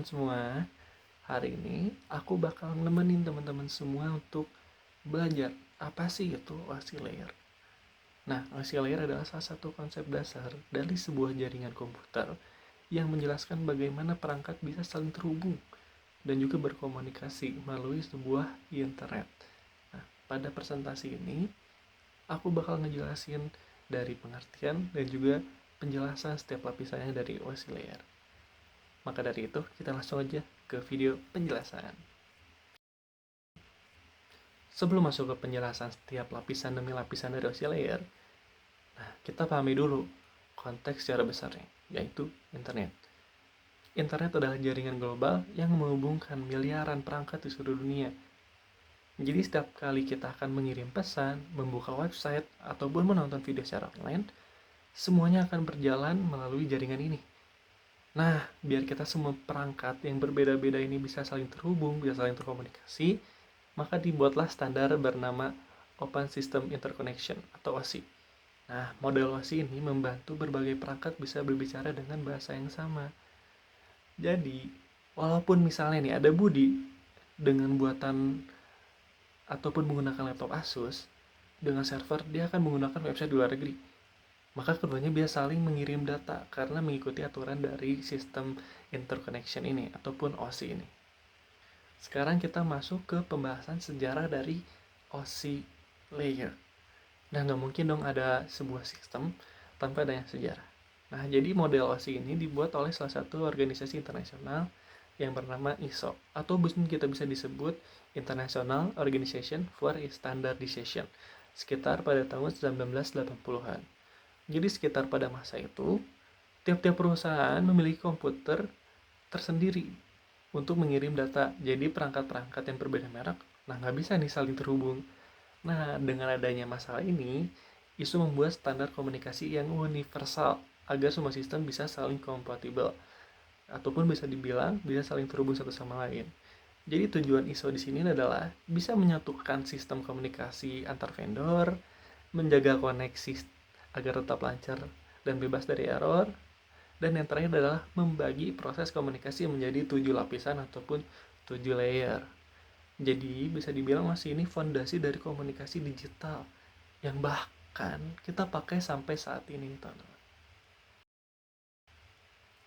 semua. Hari ini aku bakal nemenin teman-teman semua untuk belajar apa sih itu OSI layer. Nah, OSI layer adalah salah satu konsep dasar dari sebuah jaringan komputer yang menjelaskan bagaimana perangkat bisa saling terhubung dan juga berkomunikasi melalui sebuah internet. Nah, pada presentasi ini, aku bakal ngejelasin dari pengertian dan juga penjelasan setiap lapisannya dari OSI layer. Maka dari itu, kita langsung aja ke video penjelasan. Sebelum masuk ke penjelasan setiap lapisan demi lapisan dari OSI layer, kita pahami dulu konteks secara besarnya, yaitu internet. Internet adalah jaringan global yang menghubungkan miliaran perangkat di seluruh dunia. Jadi setiap kali kita akan mengirim pesan, membuka website, ataupun menonton video secara online, semuanya akan berjalan melalui jaringan ini. Nah, biar kita semua perangkat yang berbeda-beda ini bisa saling terhubung, bisa saling terkomunikasi, maka dibuatlah standar bernama Open System Interconnection atau OSI. Nah, model OSI ini membantu berbagai perangkat bisa berbicara dengan bahasa yang sama. Jadi, walaupun misalnya nih ada Budi dengan buatan ataupun menggunakan laptop Asus, dengan server dia akan menggunakan website di luar negeri. Maka keduanya bisa saling mengirim data karena mengikuti aturan dari sistem interconnection ini ataupun OSI ini. Sekarang kita masuk ke pembahasan sejarah dari OSI layer. Nah, nggak mungkin dong ada sebuah sistem tanpa adanya sejarah. Nah, jadi model OSI ini dibuat oleh salah satu organisasi internasional yang bernama ISO, atau kita bisa disebut International Organization for Standardization, sekitar pada tahun 1980-an. Jadi sekitar pada masa itu, tiap-tiap perusahaan memiliki komputer tersendiri untuk mengirim data. Jadi perangkat-perangkat yang berbeda merek, nah nggak bisa nih saling terhubung. Nah, dengan adanya masalah ini, ISO membuat standar komunikasi yang universal agar semua sistem bisa saling kompatibel ataupun bisa dibilang bisa saling terhubung satu sama lain. Jadi tujuan ISO di sini adalah bisa menyatukan sistem komunikasi antar vendor, menjaga koneksi agar tetap lancar dan bebas dari error, dan yang terakhir adalah membagi proses komunikasi menjadi 7 lapisan ataupun 7 layer. Jadi bisa dibilang masih ini fondasi dari komunikasi digital yang bahkan kita pakai sampai saat ini, teman-teman.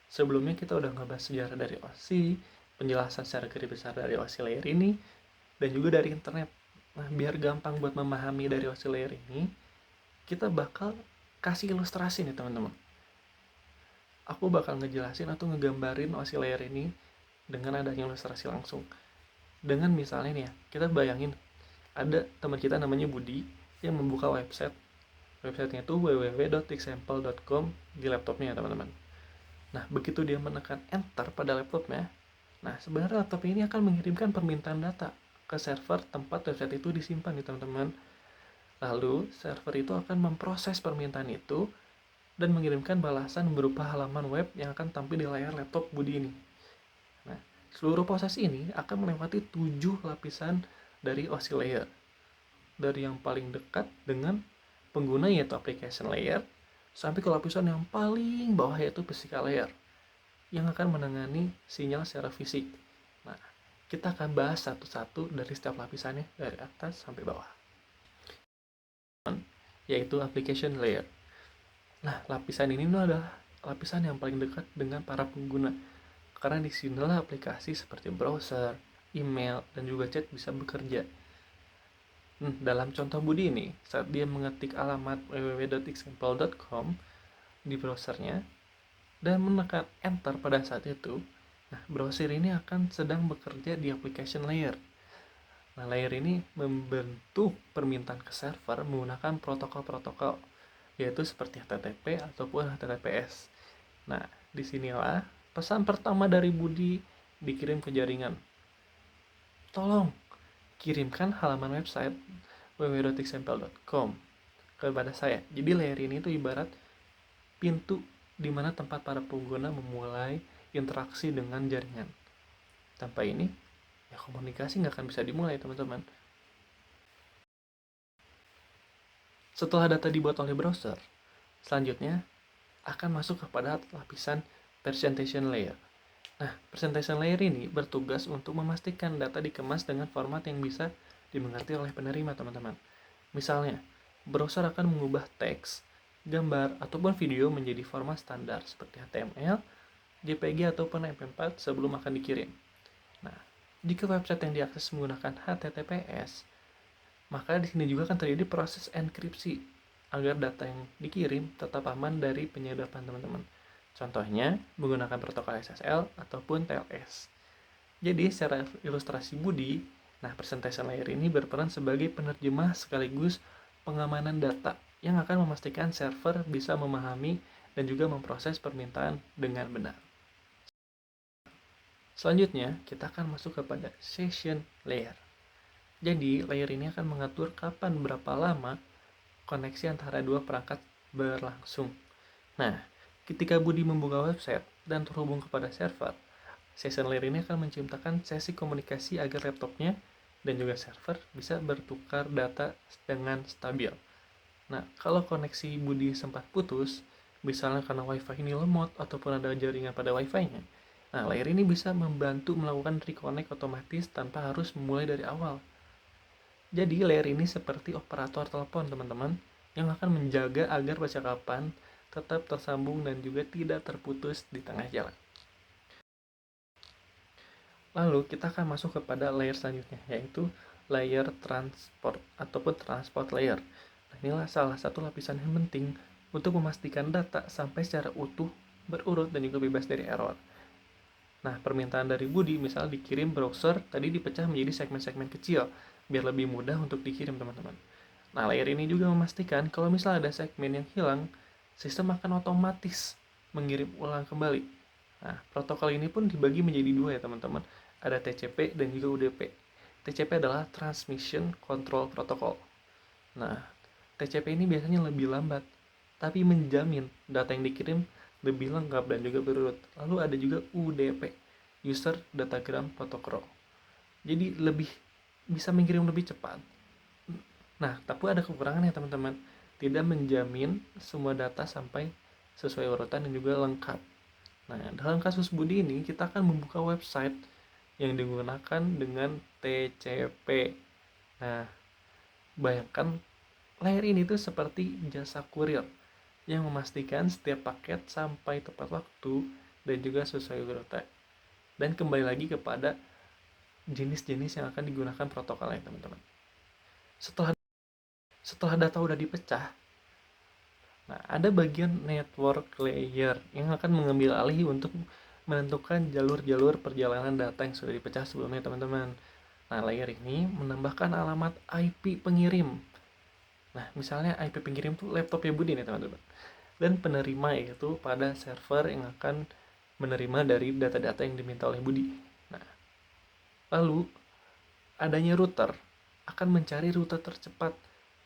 Sebelumnya kita udah ngebahas sejarah dari OSI, penjelasan secara garis besar dari OSI layer ini, dan juga dari internet. Nah, biar gampang buat memahami dari OSI layer ini, kita bakal kasih ilustrasi nih, teman-teman. Aku bakal ngejelasin atau ngegambarin OSI layer ini dengan adanya ilustrasi langsung. Dengan misalnya nih ya, kita bayangin ada teman kita namanya Budi yang membuka website. Websitenya itu www.example.com di laptopnya, teman-teman. Nah, begitu dia menekan enter pada laptopnya, nah sebenarnya laptop ini akan mengirimkan permintaan data ke server tempat website itu disimpan nih, teman-teman. Lalu, server itu akan memproses permintaan itu dan mengirimkan balasan berupa halaman web yang akan tampil di layar laptop Budi ini. Nah, seluruh proses ini akan melewati 7 lapisan dari OSI layer. Dari yang paling dekat dengan pengguna yaitu application layer, sampai ke lapisan yang paling bawah yaitu physical layer, yang akan menangani sinyal secara fisik. Nah, kita akan bahas satu-satu dari setiap lapisannya dari atas sampai bawah, yaitu application layer. Nah, lapisan ini adalah lapisan yang paling dekat dengan para pengguna, karena disinilah aplikasi seperti browser, email, dan juga chat bisa bekerja. Dalam contoh Budi ini, saat dia mengetik alamat www.example.com di browsernya dan menekan enter pada saat itu, nah browser ini akan sedang bekerja di application layer. Nah, layer ini membentuk permintaan ke server menggunakan protokol-protokol, yaitu seperti HTTP ataupun HTTPS. Nah, disinilah pesan pertama dari Budi dikirim ke jaringan. Tolong kirimkan halaman website www.example.com kepada saya. Jadi layer ini itu ibarat pintu di mana tempat para pengguna memulai interaksi dengan jaringan. Tanpa ini, ya komunikasi nggak akan bisa dimulai, teman-teman. Setelah data dibuat oleh browser, selanjutnya akan masuk kepada lapisan presentation layer. Nah, presentation layer ini bertugas untuk memastikan data dikemas dengan format yang bisa dimengerti oleh penerima, teman-teman. Misalnya, browser akan mengubah teks, gambar, ataupun video menjadi format standar seperti HTML, JPG, ataupun MP4 sebelum akan dikirim. Nah, jika website yang diakses menggunakan HTTPS, maka di sini juga akan terjadi proses enkripsi agar data yang dikirim tetap aman dari penyadapan, teman-teman. Contohnya, menggunakan protokol SSL ataupun TLS. Jadi, secara ilustrasi Budi, nah presentation layer ini berperan sebagai penerjemah sekaligus pengamanan data yang akan memastikan server bisa memahami dan juga memproses permintaan dengan benar. Selanjutnya, kita akan masuk kepada session layer. Jadi, layer ini akan mengatur kapan berapa lama koneksi antara dua perangkat berlangsung. Nah, ketika Budi membuka website dan terhubung kepada server, session layer ini akan menciptakan sesi komunikasi agar laptopnya dan juga server bisa bertukar data dengan stabil. Nah, kalau koneksi Budi sempat putus, misalnya karena WiFi ini lemot ataupun ada jaringan pada WiFi-nya, nah layer ini bisa membantu melakukan reconnect otomatis tanpa harus memulai dari awal. Jadi layer ini seperti operator telepon, teman-teman, yang akan menjaga agar percakapan tetap tersambung dan juga tidak terputus di tengah jalan. Lalu kita akan masuk kepada layer selanjutnya, yaitu layer transport ataupun transport layer. Nah, inilah salah satu lapisan yang penting untuk memastikan data sampai secara utuh, berurut, dan juga bebas dari error. Nah, permintaan dari Budi misal dikirim browser tadi dipecah menjadi segmen-segmen kecil biar lebih mudah untuk dikirim, teman-teman. Nah, layer ini juga memastikan kalau misal ada segmen yang hilang, sistem akan otomatis mengirim ulang kembali. Nah, protokol ini pun dibagi menjadi dua ya, teman-teman. Ada TCP dan juga UDP. TCP adalah Transmission Control Protocol. Nah, TCP ini biasanya lebih lambat, tapi menjamin data yang dikirim lebih lengkap dan juga berurut. Lalu ada juga UDP, User Datagram Protocol. Jadi lebih bisa mengirim lebih cepat. Nah, tapi ada kekurangannya, teman-teman. Tidak menjamin semua data sampai sesuai urutan dan juga lengkap. Nah, dalam kasus Budi ini, kita akan membuka website yang digunakan dengan TCP. Nah, bayangkan layer ini tuh seperti jasa kurir yang memastikan setiap paket sampai tepat waktu dan juga sesuai urutan. Dan kembali lagi kepada jenis-jenis yang akan digunakan protokolnya, teman-teman. Setelah data udah dipecah, nah ada bagian network layer yang akan mengambil alih untuk menentukan jalur-jalur perjalanan data yang sudah dipecah sebelumnya, teman-teman. Nah, layer ini menambahkan alamat IP pengirim. Nah, misalnya IP pengirim tuh laptopnya Budi nih, teman-teman. Dan penerima yaitu pada server yang akan menerima dari data-data yang diminta oleh Budi. Nah, lalu adanya router akan mencari rute tercepat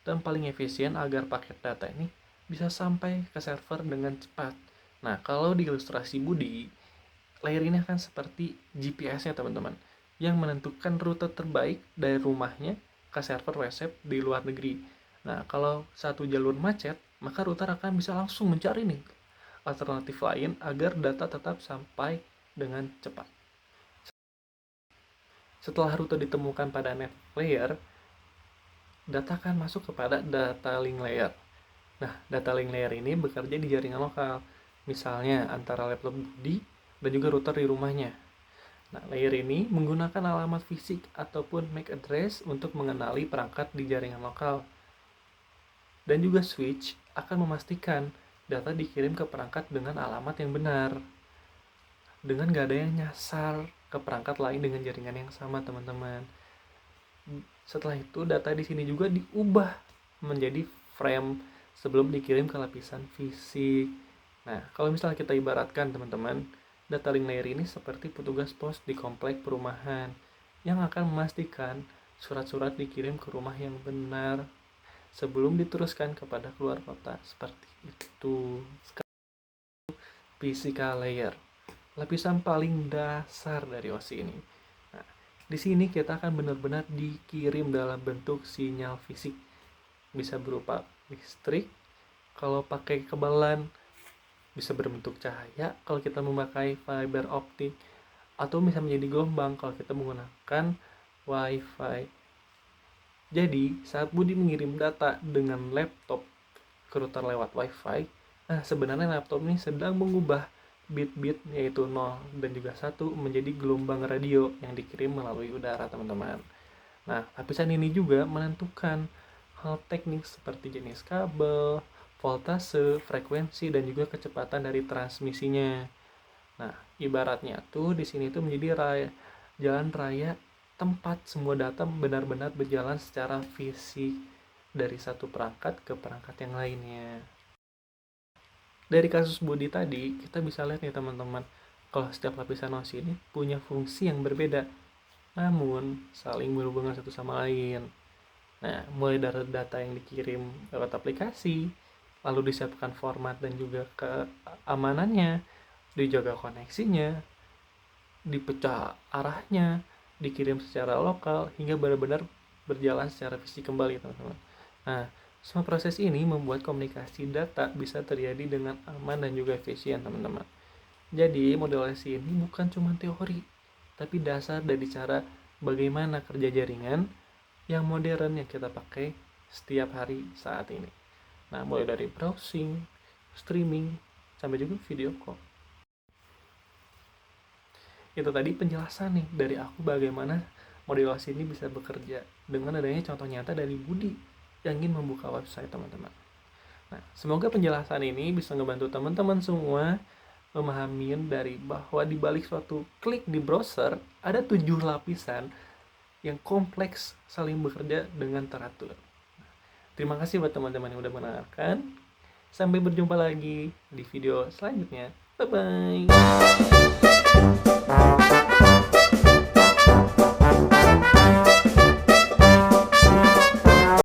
dan paling efisien agar paket data ini bisa sampai ke server dengan cepat. Nah, kalau di ilustrasi Budi, layer ini akan seperti GPS-nya, teman-teman, yang menentukan rute terbaik dari rumahnya ke server website di luar negeri. Nah, kalau satu jalur macet, maka router akan bisa langsung mencari nih alternatif lain agar data tetap sampai dengan cepat. Setelah rute ditemukan pada network layer, data akan masuk kepada data link layer. Nah, data link layer ini bekerja di jaringan lokal, misalnya antara laptop Budi dan juga router di rumahnya. Nah, layer ini menggunakan alamat fisik ataupun MAC address untuk mengenali perangkat di jaringan lokal. Dan juga switch akan memastikan data dikirim ke perangkat dengan alamat yang benar. Dengan gak ada yang nyasar ke perangkat lain dengan jaringan yang sama, teman-teman. Setelah itu, data di sini juga diubah menjadi frame sebelum dikirim ke lapisan fisik. Nah, kalau misalnya kita ibaratkan, teman-teman, data link layer ini seperti petugas pos di komplek perumahan yang akan memastikan surat-surat dikirim ke rumah yang benar sebelum diteruskan kepada keluar kota. Seperti itu. Physical layer, lapisan paling dasar dari OSI ini. Nah, di sini kita akan benar-benar dikirim dalam bentuk sinyal fisik. Bisa berupa listrik, kalau pakai kebalan bisa berbentuk cahaya, kalau kita memakai fiber optik atau bisa menjadi gelombang kalau kita menggunakan WiFi. Jadi, saat Budi mengirim data dengan laptop ke router lewat WiFi, sebenarnya laptop ini sedang mengubah bit-bit yaitu 0 dan juga 1 menjadi gelombang radio yang dikirim melalui udara, teman-teman. Nah, lapisan ini juga menentukan hal teknik seperti jenis kabel, voltase, frekuensi, dan juga kecepatan dari transmisinya. Nah, ibaratnya tuh di sini tuh menjadi jalan raya tempat semua data benar-benar berjalan secara fisik dari satu perangkat ke perangkat yang lainnya. Dari kasus Budi tadi, kita bisa lihat nih teman-teman, kalau setiap lapisan OSI ini punya fungsi yang berbeda, namun saling berhubungan satu sama lain. Nah, mulai dari data yang dikirim lewat aplikasi, lalu disiapkan format dan juga keamanannya, dijaga koneksinya, dipecah arahnya, dikirim secara lokal, hingga benar-benar berjalan secara fisik kembali, teman-teman. Nah, semua proses ini membuat komunikasi data bisa terjadi dengan aman dan juga efisien, teman-teman. Jadi, modelasi ini bukan cuma teori, tapi dasar dari cara bagaimana kerja jaringan yang modern yang kita pakai setiap hari saat ini. Nah, mulai dari browsing, streaming, sampai juga video call. Itu tadi penjelasan nih dari aku bagaimana modelasi ini bisa bekerja dengan adanya contoh nyata dari Budi yang ingin membuka website, teman-teman. Nah, semoga penjelasan ini bisa ngebantu teman-teman semua memahami dari bahwa di balik suatu klik di browser ada 7 lapisan yang kompleks saling bekerja dengan teratur. Terima kasih buat teman-teman yang udah mendengarkan. Sampai berjumpa lagi di video selanjutnya. Bye-bye.